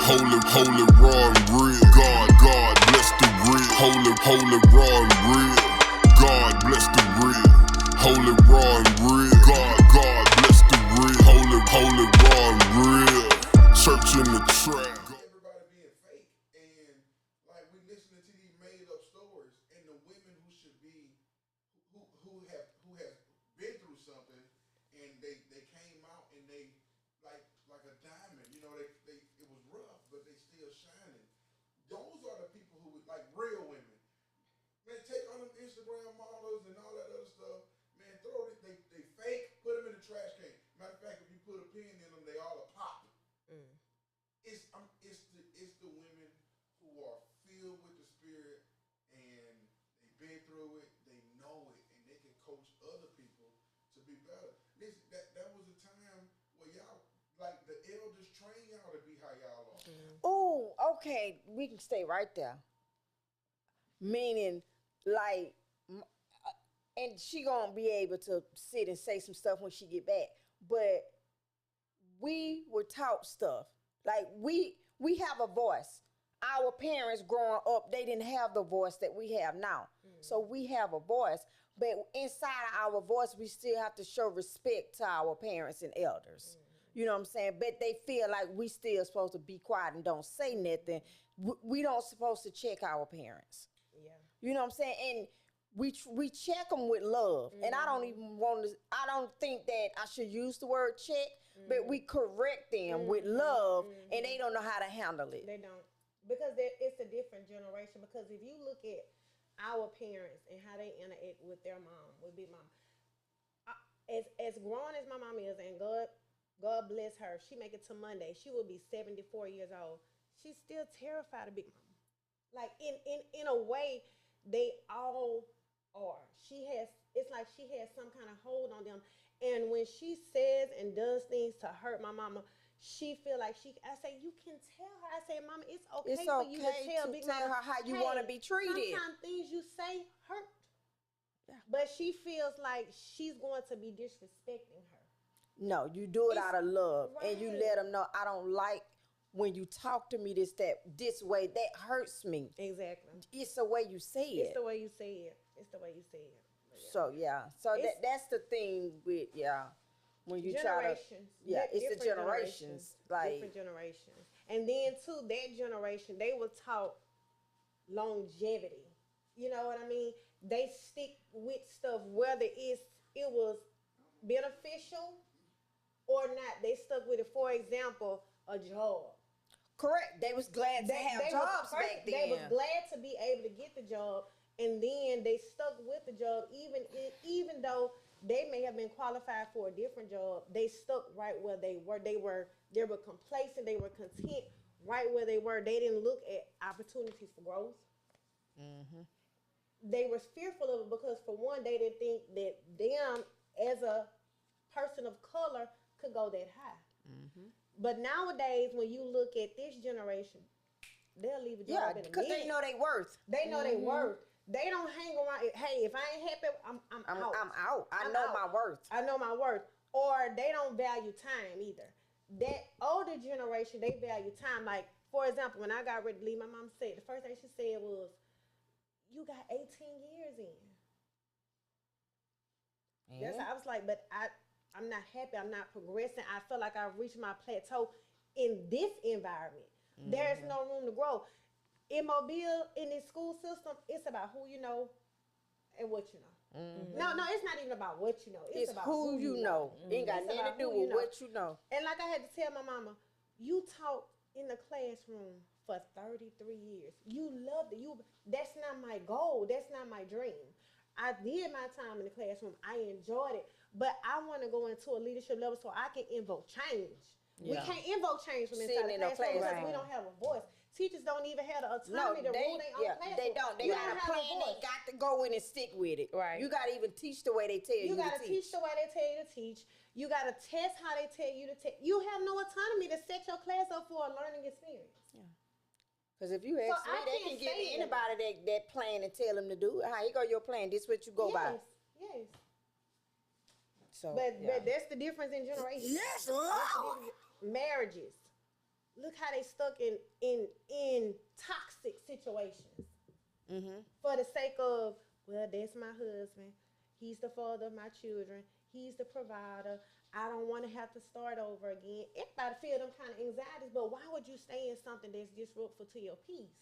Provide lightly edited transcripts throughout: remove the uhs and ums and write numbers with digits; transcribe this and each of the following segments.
holy, raw and real. God bless the real. Holy, raw and real. God bless the real. Holy, raw and real. God bless the real. Holy, raw and real. Church in the trap. Everybody being fake, and like we listening to these made up stories, and the women who should be who have been through something, and they came out and they like a diamond, they it was rough, but they still shining. Those are the people who like real women. Man, take on them Instagram models and all that other stuff. Man, throw it. They fake. Put them in the trash can. Matter of fact, if you put a pin in them, they all a pop. Mm. It's the women who are filled with the spirit and they've been through it, they know it, and they can coach other people to be better. Listen, that was a time where y'all like the elders train y'all to be how y'all are. Oh, okay. We can stay right there. Meaning, like, and she gonna be able to sit and say some stuff when she get back. But we were taught stuff. Like we have a voice. Our parents growing up, they didn't have the voice that we have now. So we have a voice, but inside of our voice, we still have to show respect to our parents and elders. You know what I'm saying? But they feel like we still supposed to be quiet and don't say nothing. We don't supposed to check our parents. Yeah. You know what I'm saying? And we check them with love. And I don't even want to, I don't think that I should use the word check, but we correct them with love, and they don't know how to handle it. They don't. Because it's a different generation. Because if you look at our parents and how they interact with their mom, with Big Mom, as grown as my mom is, and God bless her, she make it to Monday, she will be 74 years old. She's still terrified of Big Mom. Like in a way, they all are. It's like she has some kind of hold on them. And when she says and does things to hurt my mama, she feel like I say, you can tell her. I say, Mama, it's okay for you to tell Big Mama her how you want to be treated. Sometimes things you say hurt. Yeah. But she feels like she's going to be disrespecting her. No, you do it out of love, right. and you let them know, I don't like when you talk to me this way. That hurts me. Exactly. It's the way you say it. It's the way you say it. It's the way you say it. Yeah. So that's the thing with when you try to it's the generations, like different generations. And then too, that generation, they were taught longevity. You know what I mean? They stick with stuff whether it was beneficial or not. They stuck with it. For example, a job. Correct. They was glad to have jobs back then. They was glad to be able to get the job, and then they stuck with the job even though they may have been qualified for a different job. They stuck right where they were. They were complacent. They were content right where they were. They didn't look at opportunities for growth. Mm-hmm. They were fearful of it because, for one, they didn't think that them as a person of color could go that high. Mm-hmm. But nowadays, when you look at this generation, they'll leave a job in a minute. Because they know they worth. They know they worth. They don't hang around. Hey, if I ain't happy, I'm out. I'm out. I know my worth. I know my worth. Or they don't value time either. That older generation, they value time. Like, for example, when I got ready to leave, my mom said, the first thing she said was, you got 18 years in. That's how I was like, but I'm not happy. I'm not progressing. I feel like I've reached my plateau in this environment. Mm-hmm. There's no room to grow. In Mobile, in this school system, it's about who you know and what you know. Mm-hmm. No, it's not even about what you know. It's about who you know. Mm-hmm. It ain't got nothing to do with what you know. And like I had to tell my mama, you taught in the classroom for 33 years. You loved it. That's not my goal. That's not my dream. I did my time in the classroom. I enjoyed it. But I want to go into a leadership level so I can invoke change. Yeah. We can't invoke change from inside the classroom because we don't have a voice. Teachers don't even have the autonomy to rule their own classroom. They don't. They got a plan. They got to go in and stick with it. Right. You got to even teach the way they tell you to teach. You got to teach the way they tell you to teach. You got to test how they tell you to test. You have no autonomy to set your class up for a learning experience. Yeah. Because if you ask me, they can give anybody that plan and tell them to do it. Here go your plan. This is what you go by. Yes. So, but that's the difference in generations. Yes, Lord. Marriages. look how they stuck in toxic situations for the sake of, well, that's my husband. He's the father of my children. He's the provider. I don't want to have to start over again. Everybody feel them kind of anxieties, but why would you stay in something that's disruptful to your peace?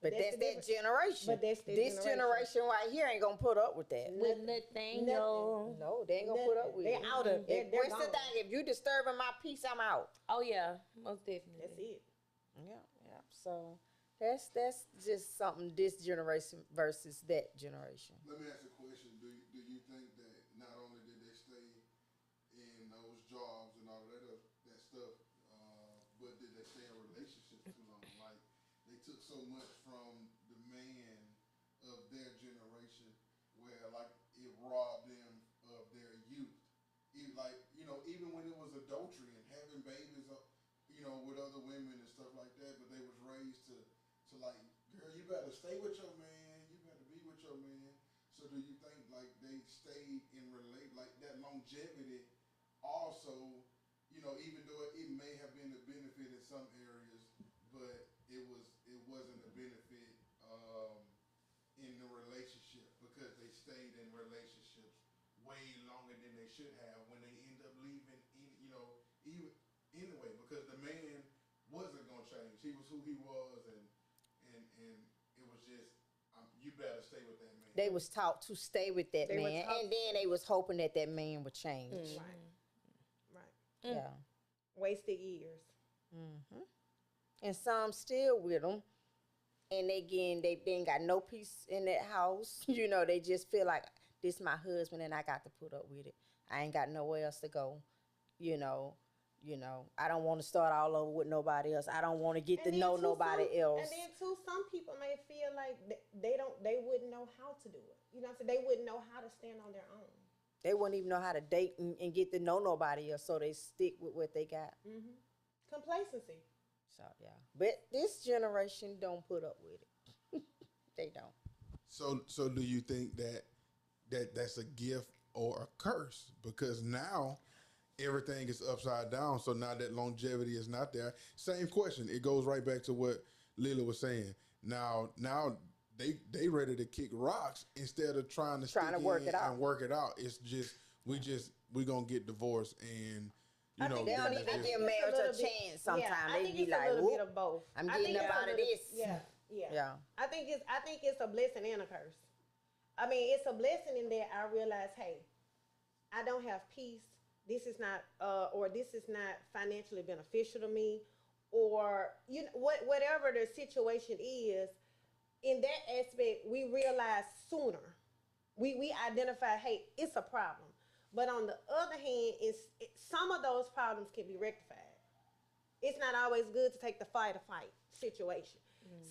But that's that generation. But that's that this generation right here ain't gonna put up with that. With Nathaniel. No, they ain't gonna put up with They're it. out of it. What's the thing? If you disturbing my peace, I'm out. Oh yeah, most definitely. That's it. Yeah. So that's just something this generation versus that generation. Let me ask a question. Do you think that not only did they stay in those jobs and all that stuff, but did they stay in relationships too long? Like they took so much from the man of their generation, where like it robbed them of their youth. Even when it was adultery and having babies, with other women and stuff like that, but they was raised to like, girl, you better stay with your man. You better be with your man. So do you think like they stayed in like that longevity also, even though it may have been a benefit in some areas, but it wasn't a benefit in the relationship because they stayed in relationships way longer than they should have when they end up leaving, even anyway, because the man wasn't gonna change. He was who he was, and it was just you better stay with that man. They was taught to stay with that man, and then they was hoping that man would change. Right. Yeah. Wasted years. And some still with them, and they ain't got no peace in that house. They just feel like this my husband, and I got to put up with it. I ain't got nowhere else to go. I don't want to start all over with nobody else. I don't want to get to know nobody else. And then too, some people may feel like they wouldn't know how to do it. You know what I'm saying? They wouldn't know how to stand on their own. They wouldn't even know how to date and get to know nobody else, so they stick with what they got. Complacency. So yeah, but this generation don't put up with it. They don't. So do you think that's a gift or a curse? Because now everything is upside down. So now that longevity is not there. Same question. It goes right back to what Lila was saying. Now they ready to kick rocks instead of trying to work it out and work it out. It's just we gonna get divorced and. They don't even give marriage a chance sometimes. Yeah, they be like, a little bit of both. I'm getting up out of this. Yeah. I think it's a blessing and a curse. I mean, it's a blessing in that I realize, hey, I don't have peace. This is not, or this is not financially beneficial to me, or whatever the situation is. In that aspect, we realize sooner. We identify, hey, it's a problem. But on the other hand, some of those problems can be rectified. It's not always good to take the fight or fight situation.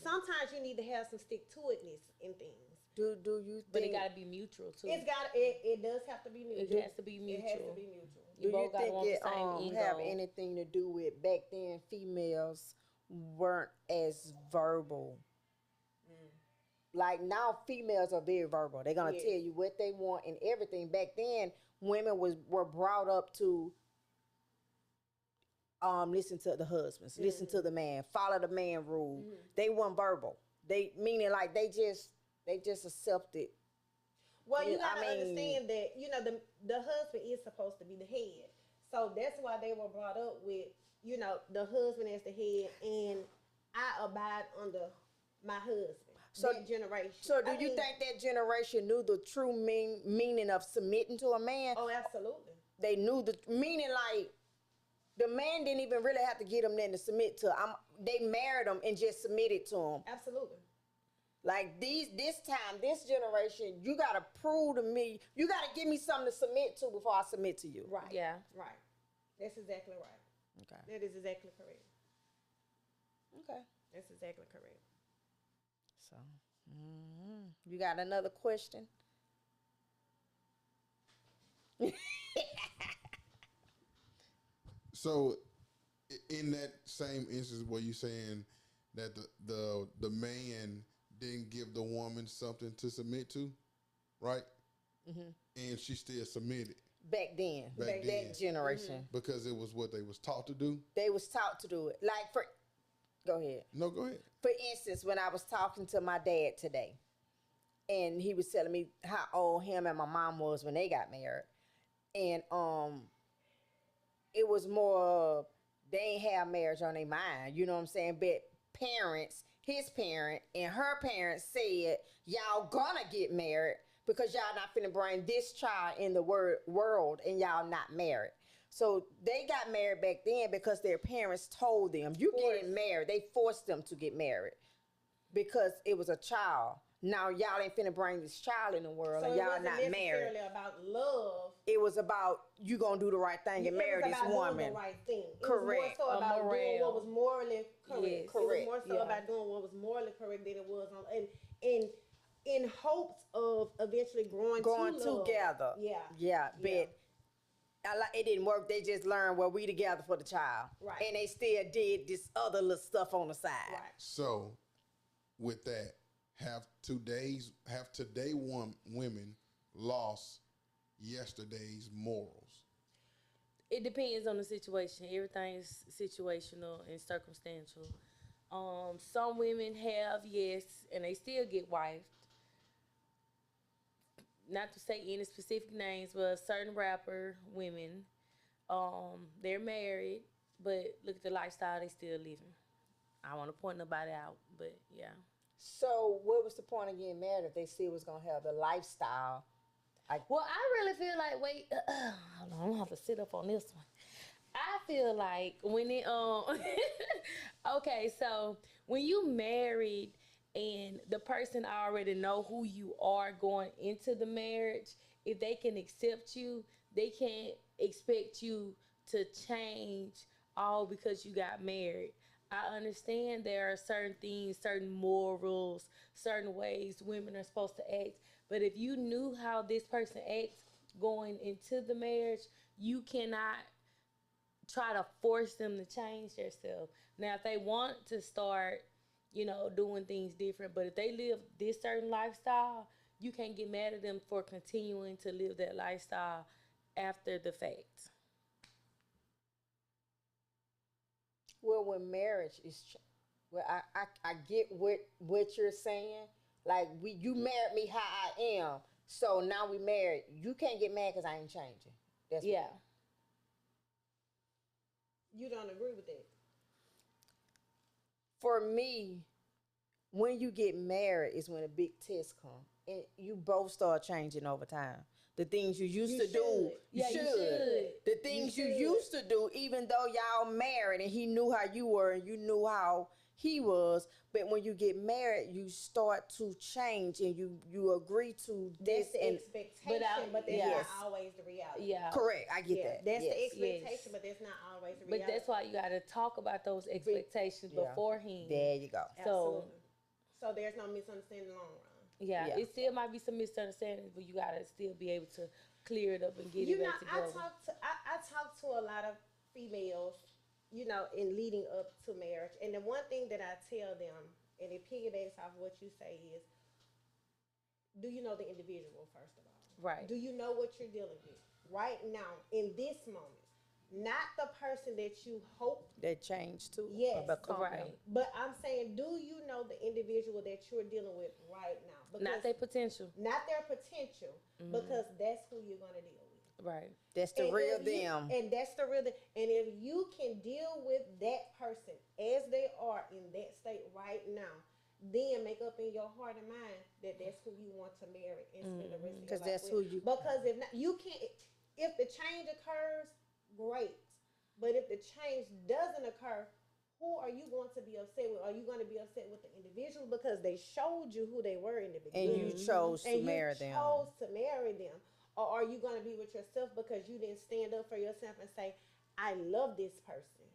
Sometimes you need to have some stick-to-itness in things. Do you think? But it got to be mutual too. It does have to be mutual. It has to be mutual. It has to be mutual. Do you both think it ego. have anything to do with back then females weren't as verbal? Like now females are very verbal. They're gonna tell you what they want and everything. Back then women were brought up to listen to the husbands, listen to the man, follow the man rule. They weren't verbal. They meaning like they just accepted. Well, you gotta understand that the husband is supposed to be the head, so that's why they were brought up with the husband as the head, and I abide under my husband. So that generation. So do you think that generation knew the true meaning of submitting to a man? Oh, absolutely. They knew the meaning, like the man didn't even really have to get them then to submit to. They married them and just submitted to him. Absolutely. Like this generation, you gotta prove to me, you gotta give me something to submit to before I submit to you. Right. Yeah. Right. That's exactly right. Okay. That is exactly correct. Okay. That's exactly correct. So, you got another question? So, in that same instance where you're saying that the man didn't give the woman something to submit to, right? And she still submitted. back then. Back that then. generation. Because it was what they was taught to do. They was taught to do it. Go ahead. No, go ahead. For instance, when I was talking to my dad today, and he was telling me how old him and my mom was when they got married, and it was more they ain't have marriage on their mind. You know what I'm saying? But parents, his parent and her parents said, y'all gonna get married because y'all not finna bring this child in the world and y'all not married. So they got married back then because their parents told them, you getting married. They forced them to get married because it was a child. Now y'all ain't finna bring this child in the world, So and it y'all wasn't not married. necessarily about love. It was about you gonna do the right thing and marry It was this about woman. doing the right thing. Correct. It was more so about doing moral. what was morally correct. Yes. It was Correct. more so Yeah. about doing what was morally correct than it was on and in hopes of eventually growing to love. together. Yeah. Yeah, but Yeah. it didn't work. They just learned, well, we together for the child. Right. And they still did this other little stuff on the side. Right. So, with that, have today women lost yesterday's morals? It depends on the situation. Everything is situational and circumstantial. Some women have, yes, and they still get wifed. Not to say any specific names, but certain rapper women, they're married, but look at the lifestyle they still living. I don't want to point nobody out, but yeah. So what was the point of getting married if they still was gonna have the lifestyle? Well, I really feel like, wait, hold on, I'm gonna have to sit up on this one. I feel like when it, okay, so when you married and the person already know who you are going into the marriage, if they can accept you, they can't expect you to change all because you got married. I understand there are certain things, certain morals, certain ways women are supposed to act. But if you knew how this person acts going into the marriage, you cannot try to force them to change themselves. Now, if they want to start, doing things different, but if they live this certain lifestyle, you can't get mad at them for continuing to live that lifestyle after the fact. Well, when marriage is, well, I get what you're saying. Like you married me how I am, so now we married. You can't get mad because I ain't changing. That's Yeah. You don't agree with that? For me, when you get married is when a big test come, and you both start changing over time. The things you used to do, you Yeah, you should. should. The things you should. used to do, even though y'all married and he knew how you were and you knew how he was, but when you get married, you start to change and you agree to this That's the and expectation, but that's yes. not always the reality. Yeah. correct. I get Yeah, that. that's yes. the expectation, Yes. but that's not always the But reality. that's why you got to talk about those expectations Yeah. beforehand. There you go. So, So there's no misunderstanding in the long run. yeah, Yeah. it still might be some misunderstandings, but you got to still be able to clear it up and get it back together. I talk to a lot of females, in leading up to marriage, and the one thing that I tell them, and it piggybacks off what you say is, do you know the individual first of all? Right. Do you know what you're dealing with right now in this moment? Not the person that you hope. They change too. Yes, or become right. them. But I'm saying, do you know the individual that you're dealing with right now? Not their potential. Not their potential, because that's who you're going to deal with. Right. That's the And real if you- them. And that's the real them. And if you can deal with that person as they are in that state right now, then make up in your heart and mind that that's who you want to marry and spend the rest of your life Because that's with. who you. Because if not, you can't. If the change occurs, great. But if the change doesn't occur, who are you going to be upset with? Are you going to be upset with the individual because they showed you who they were in the And beginning? you chose to and marry you them. chose to marry them? Or are you going to be with yourself because you didn't stand up for yourself and say, I love this person.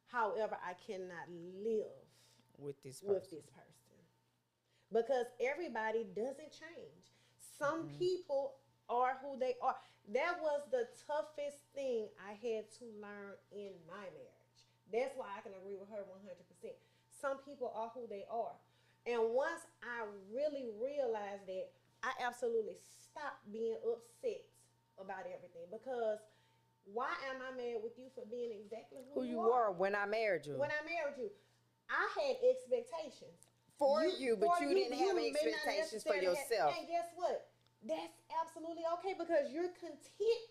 However, I cannot live With this person. with this person. Because everybody doesn't change. Some people are who they are. That was the toughest thing I had to learn in my marriage. That's why I can agree with her 100%. Some people are who they are. And once I really realized that, I absolutely stopped being upset about everything. Because why am I mad with you for being exactly Who you were when I married you. When I married you, I had expectations For you, but you didn't have may not expectations for necessarily yourself. and guess what? That's absolutely okay because you're content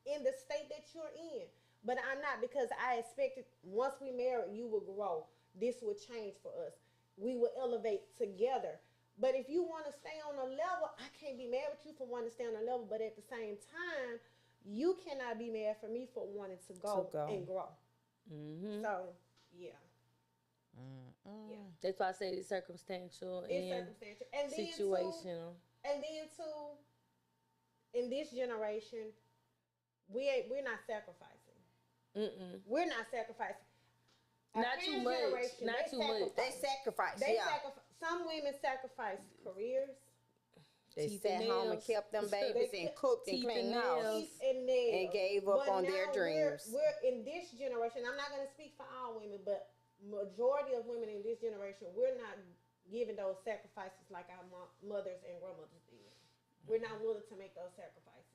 in the state that you're in. But I'm not, because I expected once we married, you would grow. This would change for us. We would elevate together. But if you want to stay on a level, I can't be mad with you for wanting to stay on a level. But at the same time, you cannot be mad for me for wanting to go. And grow. Mm-hmm. So, yeah. Yeah. That's why I said it's circumstantial It's and circumstantial. And then situational. In this generation, we're not sacrificing. We're not sacrificing. Our Not too parents' much. generation, Not too much. They sacrifice. They yeah. Some women sacrifice careers, They Teeth sat and home and nails. kept them babies and cooked and Teeth cleaned and house. nails. teeth and nails, And gave up on their now dreams. We're in this generation. I'm not going to speak for all women, but majority of women in this generation, we're not giving those sacrifices like our mothers and grandmothers did. We're not willing to make those sacrifices.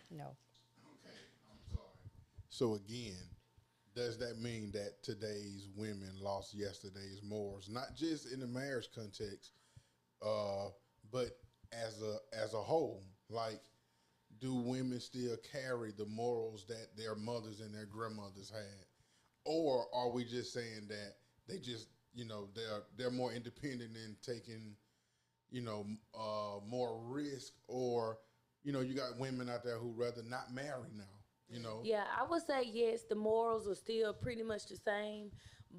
No. Okay, I'm sorry. So again, does that mean that today's women lost yesterday's morals? Not just in the marriage context, but as a whole. Like, do women still carry the morals that their mothers and their grandmothers had, or are we just saying that they just, they're more independent and taking, more risk, or you got women out there who rather not marry now. Yeah, I would say yes, the morals are still pretty much the same,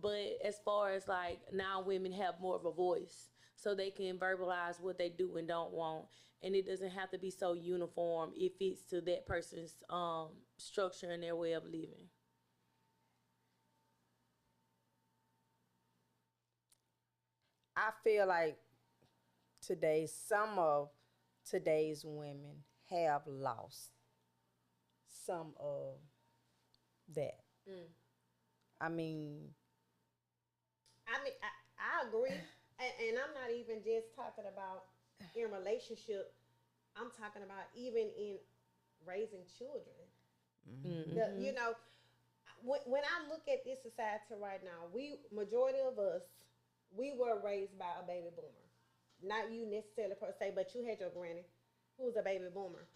but as far as like now women have more of a voice, so they can verbalize what they do and don't want, and it doesn't have to be so uniform. It fits to that person's structure and their way of living. I feel like some of today's women have lost some of that. I mean, I agree, and I'm not even just talking about in relationship. I'm talking about even in raising children. When I look at this society right now, majority of us, we were raised by a baby boomer. Not you necessarily per se, but you had your granny who was a baby boomer.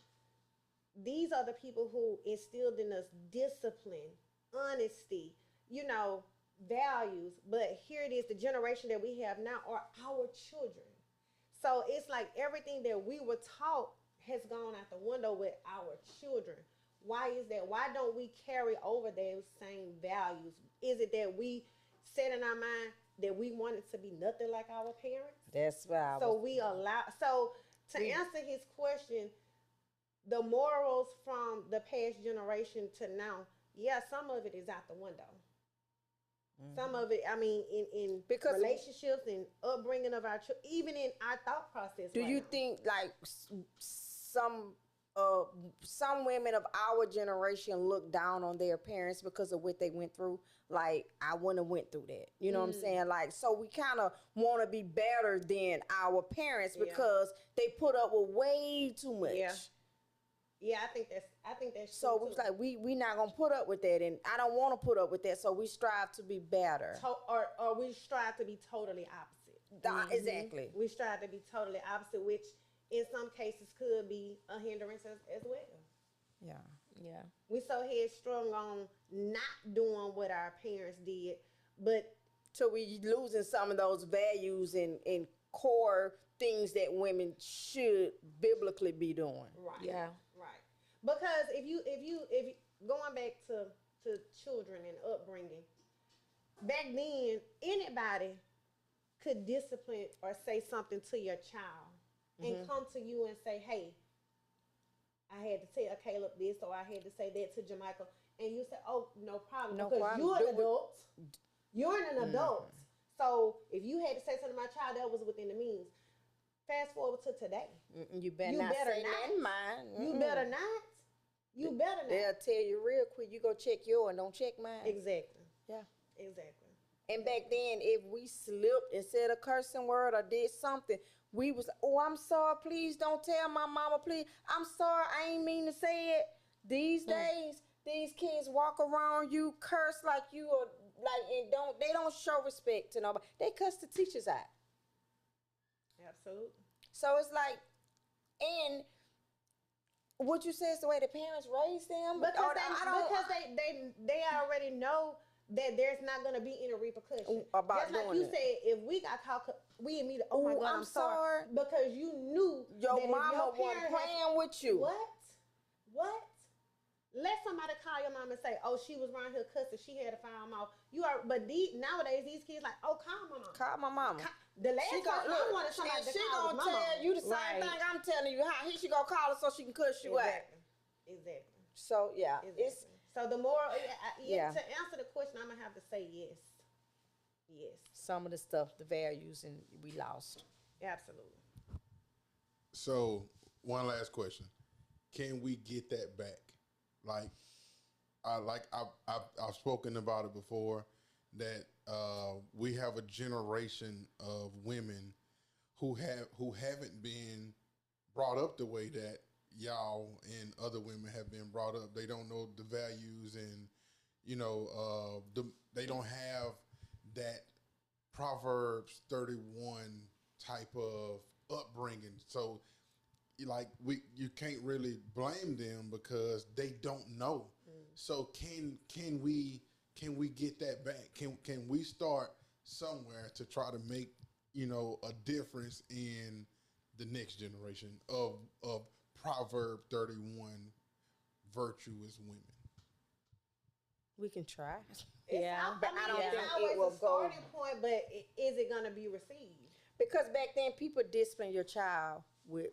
These are the people who instilled in us discipline, honesty, values. But here it is, the generation that we have now are our children. So it's like everything that we were taught has gone out the window with our children. Why is that? Why don't we carry over those same values? Is it that we set in our mind that we wanted to be nothing like our parents? that's why. To answer his question, the morals from the past generation to now, yeah, some of it is out the window. Some of it, I mean, in Because- relationships and upbringing of our children, even in our thought process. Do right you now. think like some women of our generation look down on their parents because of what they went through? Like, I wouldn't have went through that. You know what I'm saying? Like, so we kind of want to be better than our parents because they put up with way too much. Yeah, I think that's So true it's too. like we not gonna put up with that, and I don't want to put up with that. So we strive to be better. Or we strive to be totally opposite. Exactly. We strive to be totally opposite, which in some cases could be a hindrance as well. Yeah. Yeah. We so headstrong on not doing what our parents did, but So we losing some of those values and core things that women should biblically be doing. right, Yeah. right. Because if you going back to children and upbringing, back then anybody could discipline or say something to your child and come to you and say, "Hey, I had to tell Caleb this, or I had to say that to Jamaica," and you say, "Oh, no problem," No because problem. you're Do an it. adult. You're an adult. So if you had to say something to my child, that was within the means. Fast forward to today. You better You not better say not. nothing, mine. You better not. You better not. They'll tell you real quick. You go check yours and don't check mine. Exactly. Yeah. Exactly. And back then, if we slipped and said a cursing word or did something, we was, oh, I'm sorry, please don't tell my mama, please. I'm sorry, I ain't mean to say it. These days, these kids walk around you, curse like you are, like, and they don't show respect to nobody. They cuss the teachers out. Absolutely. So it's like, and what you say is the way the parents raised them. Because they already know that there's not going to be any repercussion. About just like doing you it. said, if we got caught, we immediately, oh my Ooh, God, I'm sorry. Because you knew your that if mama your wasn't parent playing with you. What? Let somebody call your mom and say, oh, she was around here cussing, she had to file them off. Nowadays, these kids like, oh, call my mama. Call my mama. The last person I wanted somebody to she call gonna was my tell mama. you the same thing I'm telling you. How she gonna call her so she can cuss you out. Exactly. So yeah, Exactly. So the more, Yeah. to answer the question, I'm gonna have to say yes. Yes, some of the stuff, the values, and we lost. absolutely. So one last question: can we get that back? I've spoken about it before that we have a generation of women who haven't been brought up the way that y'all and other women have been brought up. They don't know the values, and they don't have that Proverbs 31 type of upbringing. So you can't really blame them because they don't know. So can we get that back? Can we start somewhere to try to make a difference in the next generation of Proverb 31 virtuous women? We can try. But I don't think it will go. Starting point, but is it gonna be received? Because back then, people discipline your child with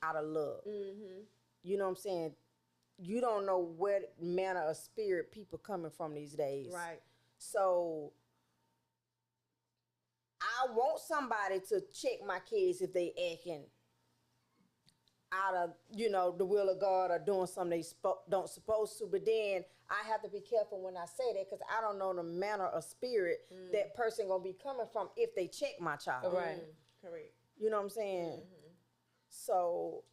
out of love. Mm-hmm. You know what I'm saying? You don't know what manner of spirit people coming from these days. Right. So I want somebody to check my kids if they acting out of, the will of God or doing something they don't supposed to. But then I have to be careful when I say that because I don't know the manner of spirit that person going to be coming from if they check my child. Right. Correct. You know what I'm saying? Mm-hmm. So,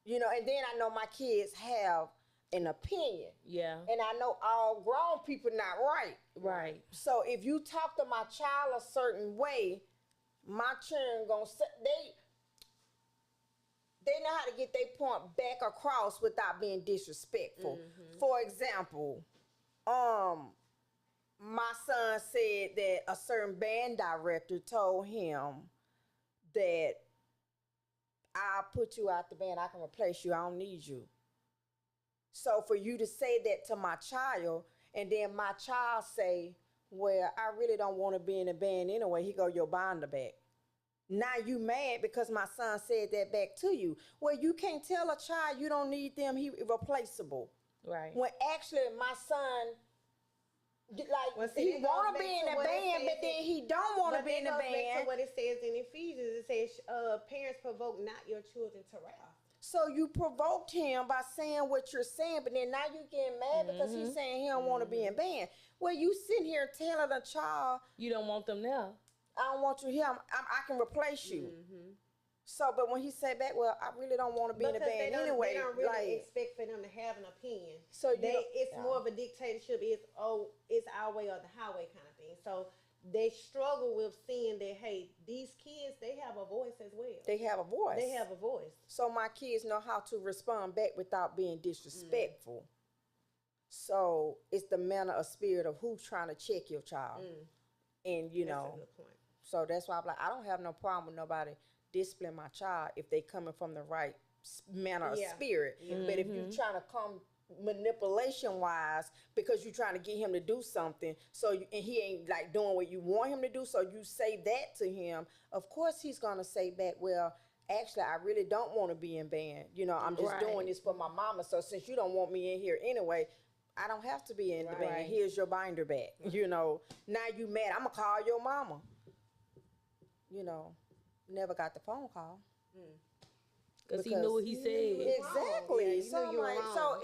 and then I know my kids have an opinion. Yeah. And I know all grown people not right. Right. So if you talk to my child a certain way, my children gonna say, they know how to get their point back across without being disrespectful. Mm-hmm. For example, my son said that a certain band director told him that I'll put you out the band, I can replace you, I don't need you. So for you to say that to my child, and then my child say, well, I really don't want to be in a band anyway, he go, your binder back. Now you mad because my son said that back to you. Well, you can't tell a child you don't need them, he irreplaceable. Right. When actually my son, he want to be in a band, but then he don't want to be in a band. Back to what it says in Ephesians, it says, parents provoke not your children to wrath. So you provoked him by saying what you're saying, but then now you getting mad because he's saying he don't want to be in band. Well, you sitting here telling a child, you don't want them now. I don't want you here. I can replace you. Mm-hmm. So, but when he said back, well, I really don't want to be in a band anyway. They don't really expect for them to have an opinion. So it's more of a dictatorship. It's our way or the highway kind of thing. So they struggle with seeing that, hey, these kids, they have a voice as well. They have a voice. They have a voice. So my kids know how to respond back without being disrespectful. So it's the manner of spirit of who's trying to check your child. And, That's a good point. So that's why I'm like, I don't have no problem with nobody disciplining my child if they coming from the right manner of spirit. But if you're trying to come manipulation-wise because you're trying to get him to do something, and he ain't like doing what you want him to do, so you say that to him, of course he's going to say back, well, actually, I really don't want to be in band. I'm just doing this for my mama, so since you don't want me in here anyway, I don't have to be in the band. Here's your binder back. Now you mad. I'm going to call your mama. Never got the phone call. Because he knew what he said. Exactly. Yeah, you knew you were wrong.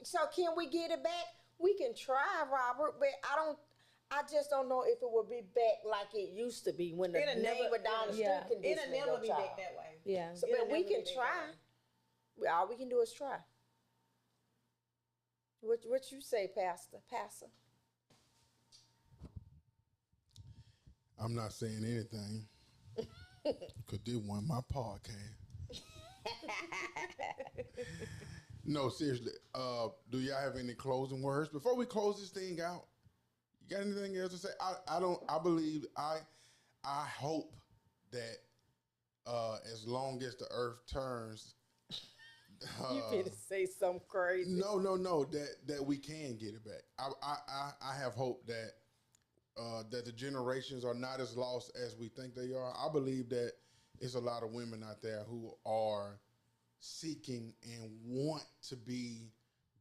So can we get it back? We can try, Robert, but I just don't know if it will be back like it used to be when the It'll neighbor down the street yeah. conditioning It'll never your be child. back that way. Yeah. So, It'll but we never can be back try. that way. All we can do is try. What you say, Pastor? Pastor? I'm not saying anything. Because this one my podcast. No, seriously. Do y'all have any closing words before we close this thing out? You got anything else to say? I believe I hope that as long as the earth turns, You finna say something crazy. no, that we can get it back. I have hope that that the generations are not as lost as we think they are. I believe that it's a lot of women out there who are seeking and want to be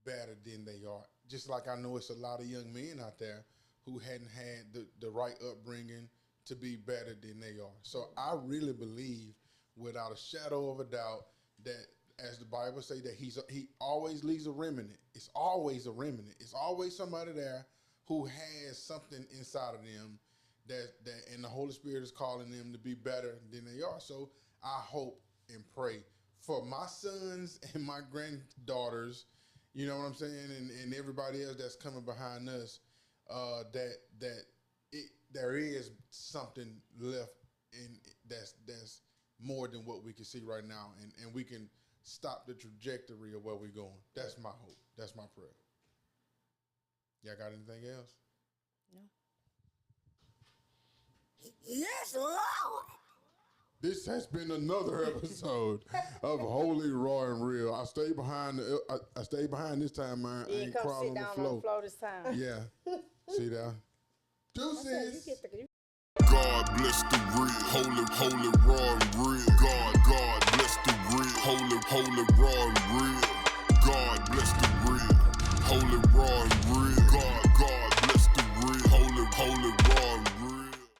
better than they are. Just like I know it's a lot of young men out there who hadn't had the right upbringing to be better than they are. So I really believe, without a shadow of a doubt, that as the Bible say, that he always leaves a remnant. It's always a remnant. It's always somebody there who has something inside of them that and the Holy Spirit is calling them to be better than they are. So I hope and pray for my sons and my granddaughters, you know what I'm saying, and everybody else that's coming behind us, that there is something left in that's more than what we can see right now, and we can stop the trajectory of where we're going. That's my hope. That's my prayer. Y'all got anything else? No. Yes, Lord. This has been another episode of Holy Raw and Real. I stayed behind. I stayed behind this time, man. You I ain't ain't come crawling sit on down the on floor. the floor this time. Yeah. See that? I said, Deuces. God bless the real, holy, raw and real. God bless the real, holy, raw and real. God bless the real, holy, raw and real.